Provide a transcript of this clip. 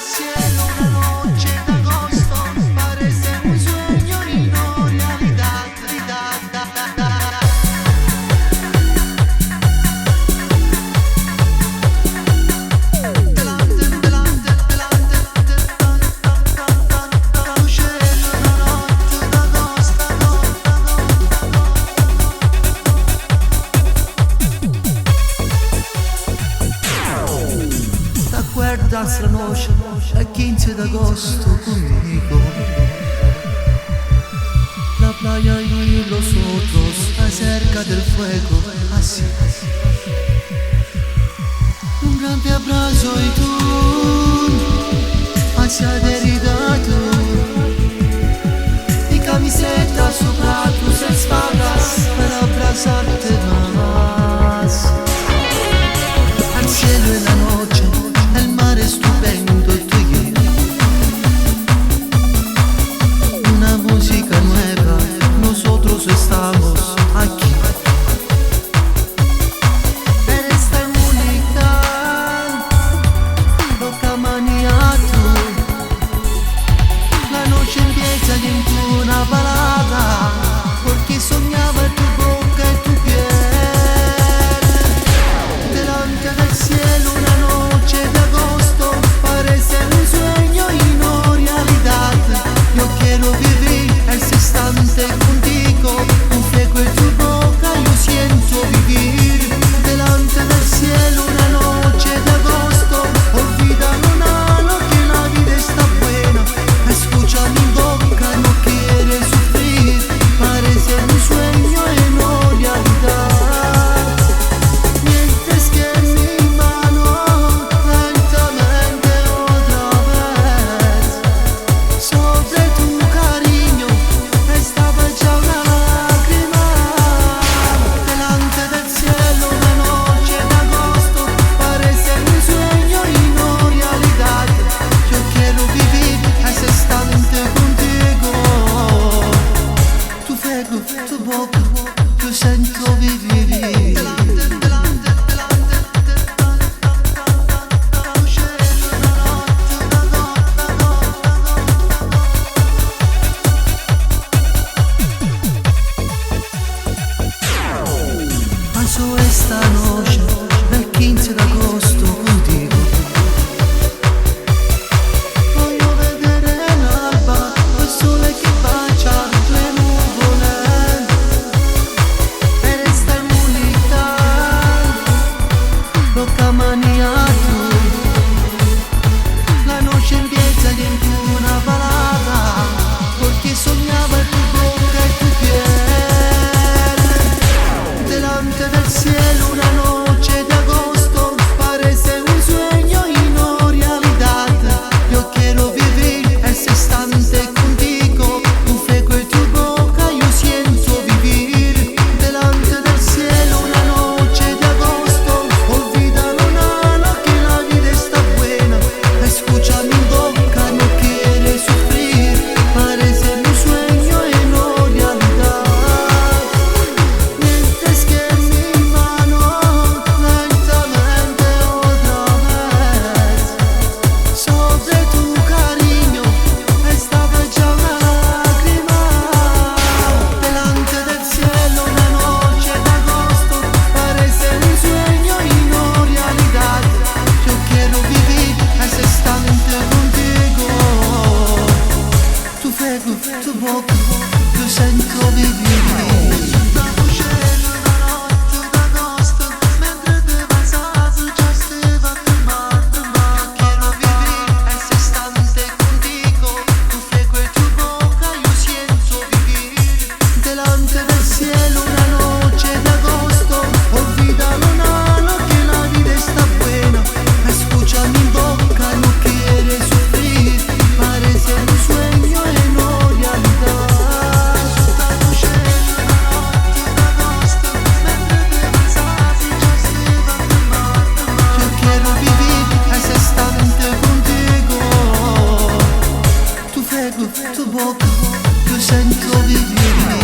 cielo una noche d'agosto, parece un sueño y no realidad. Esta noche, el 15 de agosto conmigo. La playa y nosotros acerca del fuego, así. Un grande abrazo y tú hacia derridato. Mi camiseta sopra tus espaldas para abrazarte más. Al cielo en la noche, el mar estupendo tú y yo. Una música nueva, nosotros estamos aquí. Per esta música loca maniato. La noche empieza y en una balada, porque soñaba tu boca y tu piel. Delante del cielo una noche de agosto, parece un sueño y no realidad. Yo quiero vivir ese instante contigo, un fuego en tu boca, yo siento vivir. Delante del cielo una noche de agosto, olvida lo que la vida está buena. Escucha mi boca, no quiere sufrir, parece un sueño y no realidad. Mientras que mi mano lentamente otra vez sobre tu cariño estaba ya una lágrima. Delante del cielo una noche de agosto, parece un sueño y no realidad. Yo quiero vivir ese instante contigo. Tu fuego, tu boca, yo siento vivir. Paso esta noche del 15 de agosto contigo. Voglio vedere l'alba, il sole che bacia le nuvole. Per esta música loca maniato. La noche empieza y en una balada, porque soñaba tu boca y tu piel. Delante del cielo una noche de agosto, parece un sueño y no realidad. Yo quiero vivir ese instante contigo, un fuego en tu boca, yo siento vivir. Delante del cielo una noche de agosto, olvida lo que la vida está buena. Escucha mi boca, no quiere sufrir, parece un sueño y no realidad. Mientras que mi mano lentamente otra vez sobre tu cariño estaba ya una lágrima. Delante del cielo una noche de agosto, parece un sueño y no realidad. Yo quiero vivir ese instante contigo. Tu fuego, tu boca, yo siento vivir. Delante del cielo una noche de agosto, olvida lo que la vida está buena. Escucha mi boca, no quiere sufrir, parece un sueño y no realidad. Yo quiero vivir ese instante contigo. Tu fuego, tu boca, yo siento vivir.